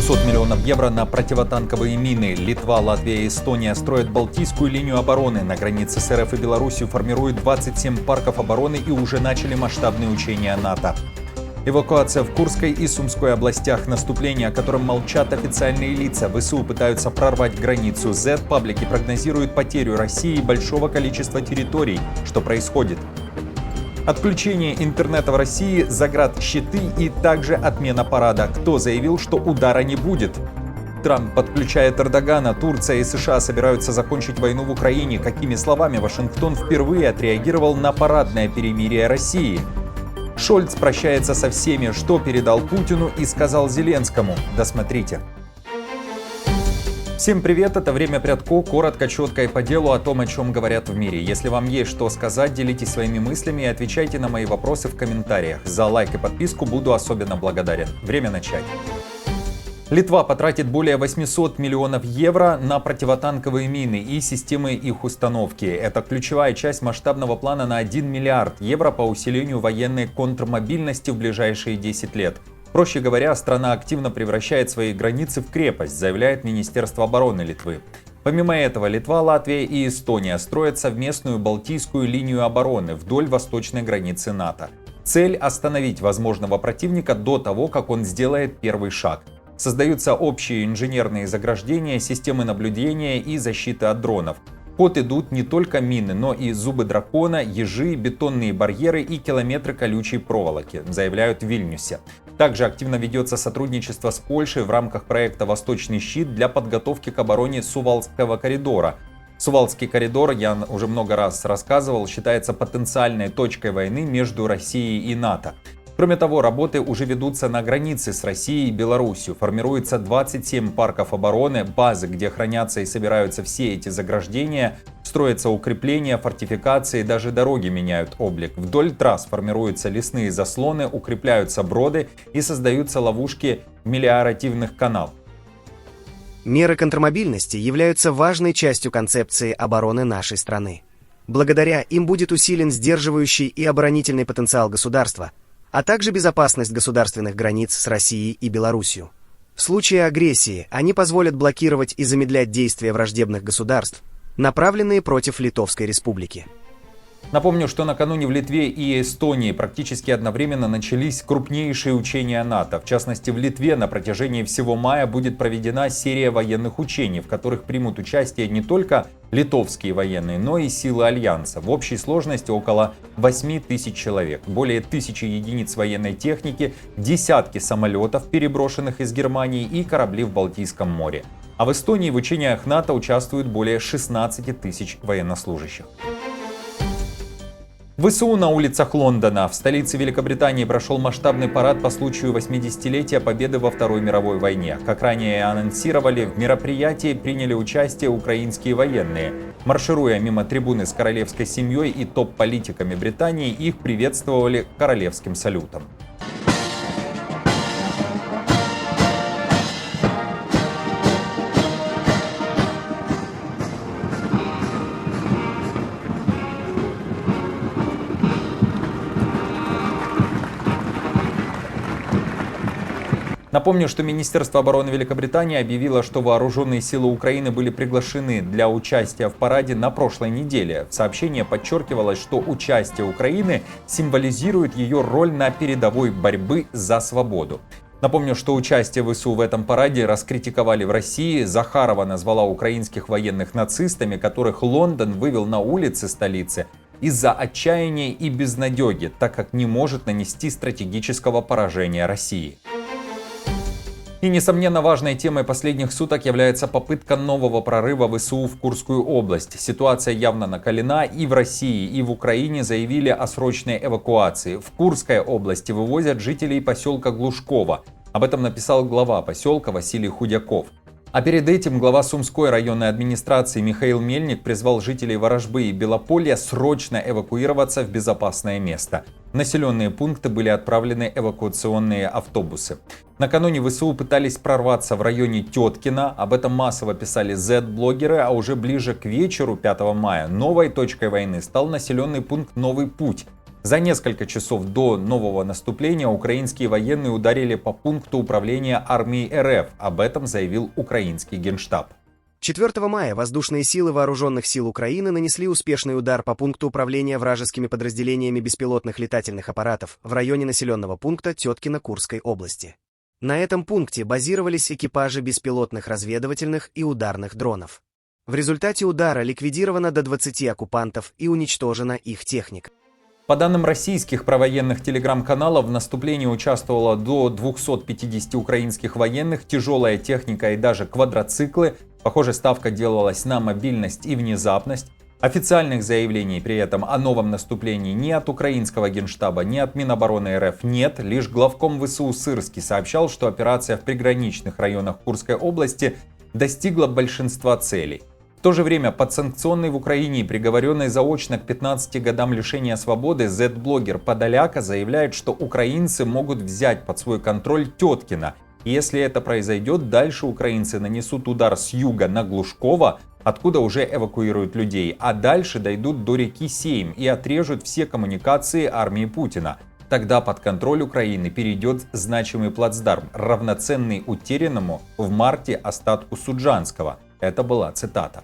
800 миллионов евро на противотанковые мины. Литва, Латвия и Эстония строят Балтийскую линию обороны. На границе с РФ и Беларусью формируют 27 парков обороны и уже начали масштабные учения НАТО. Эвакуация в Курской и Сумской областях. Наступление, о котором молчат официальные лица. ВСУ пытаются прорвать границу. Z-паблики прогнозируют потерю России большого количества территорий. Что происходит? Отключение интернета в России, заградщиты и также отмена парада. Кто заявил, что удара не будет? Трамп подключает Эрдогана. Турция и США собираются закончить войну в Украине. Какими словами Вашингтон впервые отреагировал на парадное перемирие России? Шольц прощается со всеми, что передал Путину и сказал Зеленскому. Досмотрите. Всем привет, это «Время Прядко», коротко, четко и по делу о том, о чем говорят в мире. Если вам есть что сказать, делитесь своими мыслями и отвечайте на мои вопросы в комментариях. За лайк и подписку буду особенно благодарен. Время начать. Литва потратит более 800 миллионов евро на противотанковые мины и системы их установки. Это ключевая часть масштабного плана на 1 миллиард евро по усилению военной контрмобильности в ближайшие 10 лет. Проще говоря, страна активно превращает свои границы в крепость, заявляет Министерство обороны Литвы. Помимо этого, Литва, Латвия и Эстония строят совместную Балтийскую линию обороны вдоль восточной границы НАТО. Цель – остановить возможного противника до того, как он сделает первый шаг. Создаются общие инженерные заграждения, системы наблюдения и защиты от дронов. В ход идут не только мины, но и зубы дракона, ежи, бетонные барьеры и километры колючей проволоки, заявляют в Вильнюсе. Также активно ведется сотрудничество с Польшей в рамках проекта «Восточный щит» для подготовки к обороне Сувалского коридора. Сувалский коридор, я уже много раз рассказывал, считается потенциальной точкой войны между Россией и НАТО. Кроме того, работы уже ведутся на границе с Россией и Беларусью. Формируется 27 парков обороны, базы, где хранятся и собираются все эти заграждения, строятся укрепления, фортификации, даже дороги меняют облик. Вдоль трасс формируются лесные заслоны, укрепляются броды и создаются ловушки мелиоративных каналов. Меры контрмобильности являются важной частью концепции обороны нашей страны. Благодаря им будет усилен сдерживающий и оборонительный потенциал государства, а также безопасность государственных границ с Россией и Беларусью. В случае агрессии они позволят блокировать и замедлять действия враждебных государств, направленные против Литовской Республики. Напомню, что накануне в Литве и Эстонии практически одновременно начались крупнейшие учения НАТО. В частности, в Литве на протяжении всего мая будет проведена серия военных учений, в которых примут участие не только литовские военные, но и силы Альянса. В общей сложности около 8 тысяч человек, более 1000 единиц военной техники, десятки самолетов, переброшенных из Германии, и корабли в Балтийском море. А в Эстонии в учениях НАТО участвуют более 16 тысяч военнослужащих. ВСУ на улицах Лондона. В столице Великобритании прошел масштабный парад по случаю 80-летия победы во Второй мировой войне. Как ранее анонсировали, в мероприятии приняли участие украинские военные. Маршируя мимо трибуны с королевской семьей и топ-политиками Британии, их приветствовали королевским салютом. Напомню, что Министерство обороны Великобритании объявило, что вооруженные силы Украины были приглашены для участия в параде на прошлой неделе. В сообщении подчеркивалось, что участие Украины символизирует ее роль на передовой борьбы за свободу. Напомню, что участие ВСУ в этом параде раскритиковали в России. Захарова назвала украинских военных нацистами, которых Лондон вывел на улицы столицы из-за отчаяния и безнадеги, так как не может нанести стратегического поражения России. И, несомненно, важной темой последних суток является попытка нового прорыва ВСУ в Курскую область. Ситуация явно накалена, и в России, и в Украине заявили о срочной эвакуации. В Курской области вывозят жителей поселка Глушково. Об этом написал глава поселка Василий Худяков. А перед этим глава Сумской районной администрации Михаил Мельник призвал жителей Ворожбы и Белополья срочно эвакуироваться в безопасное место. В населенные пункты были отправлены эвакуационные автобусы. Накануне ВСУ пытались прорваться в районе Теткина, об этом массово писали Z-блогеры, а уже ближе к вечеру 5 мая новой точкой войны стал населенный пункт Новый Путь. За несколько часов до нового наступления украинские военные ударили по пункту управления армией РФ. Об этом заявил украинский генштаб. 4 мая воздушные силы Вооруженных сил Украины нанесли успешный удар по пункту управления вражескими подразделениями беспилотных летательных аппаратов в районе населенного пункта Теткино Курской области. На этом пункте базировались экипажи беспилотных разведывательных и ударных дронов. В результате удара ликвидировано до 20 оккупантов и уничтожена их техника. По данным российских провоенных телеграм-каналов, в наступлении участвовало до 250 украинских военных, тяжелая техника и даже квадроциклы. Похоже, ставка делалась на мобильность и внезапность. Официальных заявлений при этом о новом наступлении ни от украинского генштаба, ни от Минобороны РФ нет. Лишь главком ВСУ Сырский сообщал, что операция в приграничных районах Курской области достигла большинства целей. В то же время подсанкционный в Украине и приговоренный заочно к 15 годам лишения свободы Z-блогер Подоляка заявляет, что украинцы могут взять под свой контроль Теткино. И если это произойдет, дальше украинцы нанесут удар с юга на Глушково, откуда уже эвакуируют людей, а дальше дойдут до реки Сейм и отрежут все коммуникации армии Путина. Тогда под контроль Украины перейдет значимый плацдарм, равноценный утерянному в марте остатку Суджанского. Это была цитата.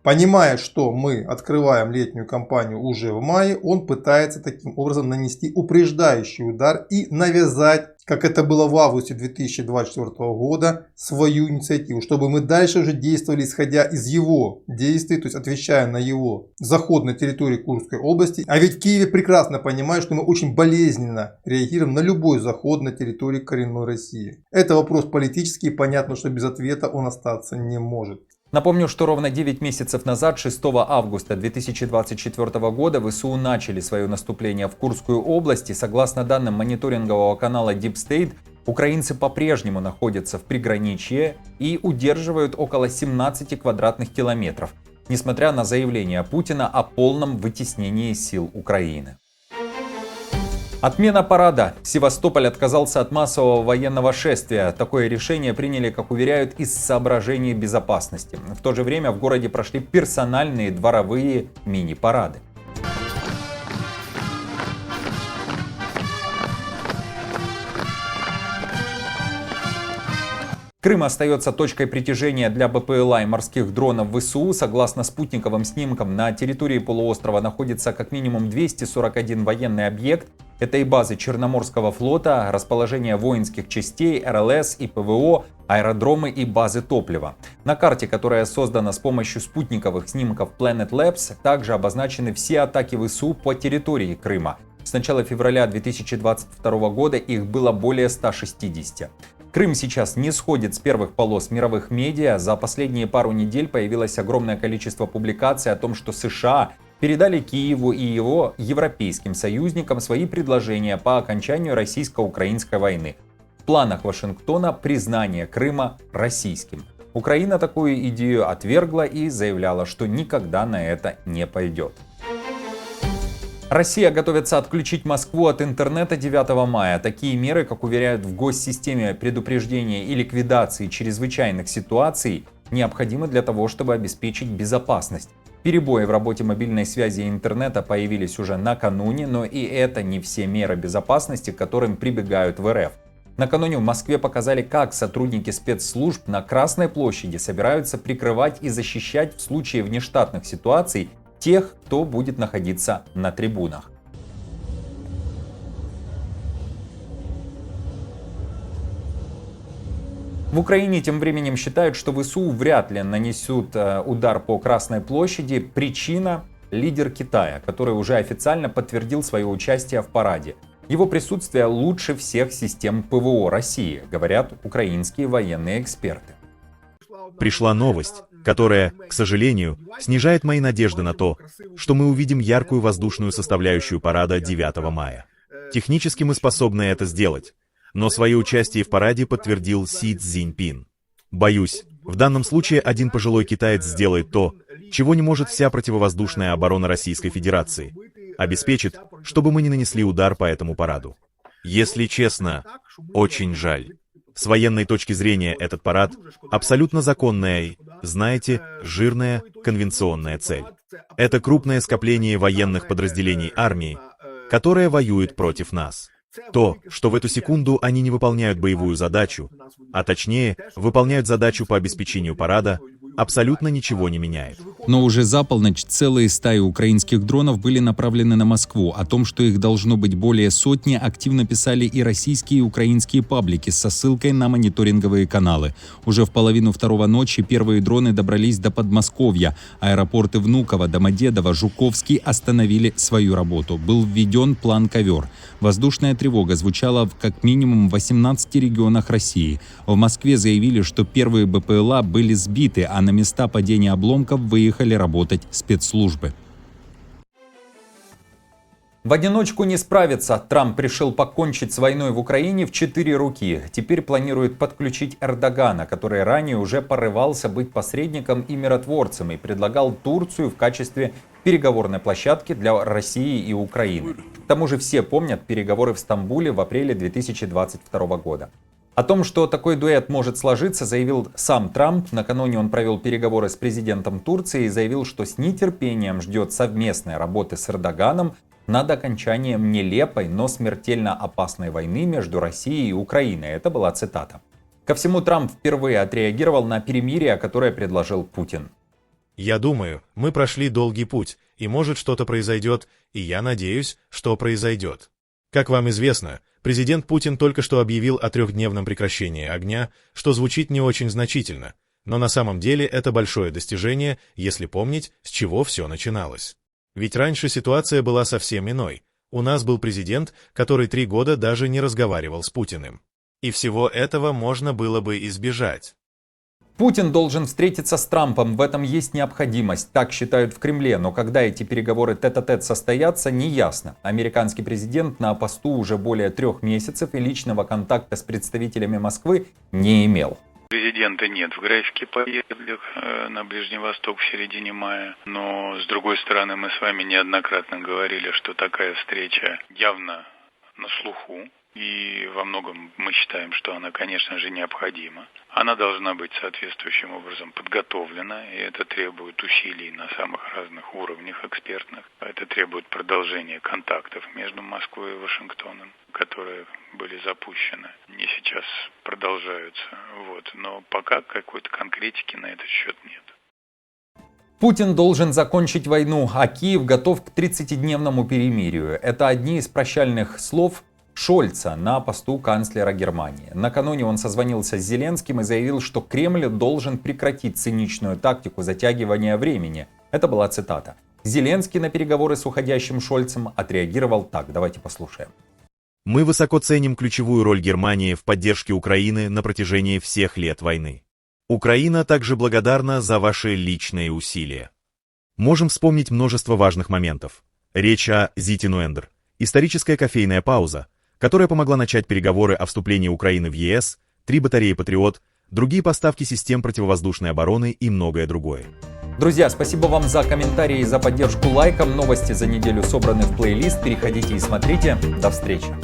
Понимая, что мы открываем летнюю кампанию уже в мае, он пытается таким образом нанести упреждающий удар и навязать, как это было в августе 2024 года, свою инициативу, чтобы мы дальше уже действовали, исходя из его действий, то есть отвечая на его заход на территорию Курской области. А ведь в Киеве прекрасно понимают, что мы очень болезненно реагируем на любой заход на территорию коренной России. Это вопрос политический, и понятно, что без ответа он остаться не может. Напомню, что ровно 9 месяцев назад, 6 августа 2024 года, ВСУ начали свое наступление в Курскую область, и согласно данным мониторингового канала Deep State, украинцы по-прежнему находятся в приграничье и удерживают около 17 квадратных километров, несмотря на заявление Путина о полном вытеснении сил Украины. Отмена парада. Севастополь отказался от массового военного шествия. Такое решение приняли, как уверяют, из соображений безопасности. В то же время в городе прошли персональные дворовые мини-парады. Крым остается точкой притяжения для БПЛА и морских дронов ВСУ. Согласно спутниковым снимкам, на территории полуострова находится как минимум 241 военный объект. Это и базы Черноморского флота, расположение воинских частей, РЛС и ПВО, аэродромы и базы топлива. На карте, которая создана с помощью спутниковых снимков Planet Labs, также обозначены все атаки ВСУ по территории Крыма. С начала февраля 2022 года их было более 160. Крым сейчас не сходит с первых полос мировых медиа. За последние пару недель появилось огромное количество публикаций о том, что США передали Киеву и его европейским союзникам свои предложения по окончанию российско-украинской войны. В планах Вашингтона признание Крыма российским. Украина такую идею отвергла и заявляла, что никогда на это не пойдет. Россия готовится отключить Москву от интернета 9 мая. Такие меры, как уверяют в госсистеме предупреждения и ликвидации чрезвычайных ситуаций, необходимы для того, чтобы обеспечить безопасность. Перебои в работе мобильной связи и интернета появились уже накануне, но и это не все меры безопасности, к которым прибегают в РФ. Накануне в Москве показали, как сотрудники спецслужб на Красной площади собираются прикрывать и защищать в случае внештатных ситуаций тех, кто будет находиться на трибунах. В Украине тем временем считают, что ВСУ вряд ли нанесут удар по Красной площади. Причина – лидер Китая, который уже официально подтвердил свое участие в параде. Его присутствие лучше всех систем ПВО России, говорят украинские военные эксперты. Пришла новость, которая, к сожалению, снижает мои надежды на то, что мы увидим яркую воздушную составляющую парада 9 мая. Технически мы способны это сделать, но свое участие в параде подтвердил Си Цзиньпин. Боюсь, в данном случае один пожилой китаец сделает то, чего не может вся противовоздушная оборона Российской Федерации. Обеспечит, чтобы мы не нанесли удар по этому параду. Если честно, очень жаль. С военной точки зрения этот парад – абсолютно законная и, знаете, жирная конвенционная цель. Это крупное скопление военных подразделений армии, которая воюет против нас. То, что в эту секунду они не выполняют боевую задачу, а точнее, выполняют задачу по обеспечению парада, абсолютно ничего не меняет. Но уже за полночь целые стаи украинских дронов были направлены на Москву. О том, что их должно быть более сотни, активно писали и российские и украинские паблики со ссылкой на мониторинговые каналы. Уже в половину второго ночи первые дроны добрались до Подмосковья. Аэропорты Внуково, Домодедово, Жуковский остановили свою работу. Был введен план «Ковер». Воздушная тревога звучала в как минимум 18 регионах России. В Москве заявили, что первые БПЛА были сбиты, а на места падения обломков выехали работать спецслужбы. В одиночку не справиться. Трамп решил покончить с войной в Украине в 4 руки. Теперь планирует подключить Эрдогана, который ранее уже порывался быть посредником и миротворцем и предлагал Турцию в качестве переговорной площадки для России и Украины. К тому же все помнят переговоры в Стамбуле в апреле 2022 года. О том, что такой дуэт может сложиться, заявил сам Трамп. Накануне он провел переговоры с президентом Турции и заявил, что с нетерпением ждет совместной работы с Эрдоганом над окончанием нелепой, но смертельно опасной войны между Россией и Украиной. Это была цитата. Ко всему, Трамп впервые отреагировал на перемирие, которое предложил Путин. Я думаю, мы прошли долгий путь, и может что-то произойдет, и я надеюсь, что произойдет. Как вам известно, президент Путин только что объявил о 3-дневном прекращении огня, что звучит не очень значительно, но на самом деле это большое достижение, если помнить, с чего все начиналось. Ведь раньше ситуация была совсем иной. У нас был президент, который 3 года даже не разговаривал с Путиным. И всего этого можно было бы избежать. Путин должен встретиться с Трампом, в этом есть необходимость, так считают в Кремле, но когда эти переговоры тет-а-тет состоятся, неясно. Американский президент на посту уже более 3 месяцев и личного контакта с представителями Москвы не имел. Президента нет в графике поездок на Ближний Восток в середине мая, но с другой стороны мы с вами неоднократно говорили, что такая встреча явно на слуху. И во многом мы считаем, что она, конечно же, необходима. Она должна быть соответствующим образом подготовлена, и это требует усилий на самых разных уровнях экспертных. Это требует продолжения контактов между Москвой и Вашингтоном, которые были запущены, не сейчас продолжаются. Но пока какой-то конкретики на этот счет нет. Путин должен закончить войну, а Киев готов к 30-дневному перемирию. Это одни из прощальных слов Шольца на посту канцлера Германии. Накануне он созвонился с Зеленским и заявил, что Кремль должен прекратить циничную тактику затягивания времени. Это была цитата. Зеленский на переговоры с уходящим Шольцем отреагировал так. Давайте послушаем. Мы высоко ценим ключевую роль Германии в поддержке Украины на протяжении всех лет войны. Украина также благодарна за ваши личные усилия. Можем вспомнить множество важных моментов. Речь о Зитинуэндер, историческая кофейная пауза, которая помогла начать переговоры о вступлении Украины в ЕС, 3 батареи «Патриот», другие поставки систем противовоздушной обороны и многое другое. Друзья, спасибо вам за комментарии и за поддержку лайком. Новости за неделю собраны в плейлист. Переходите и смотрите. До встречи.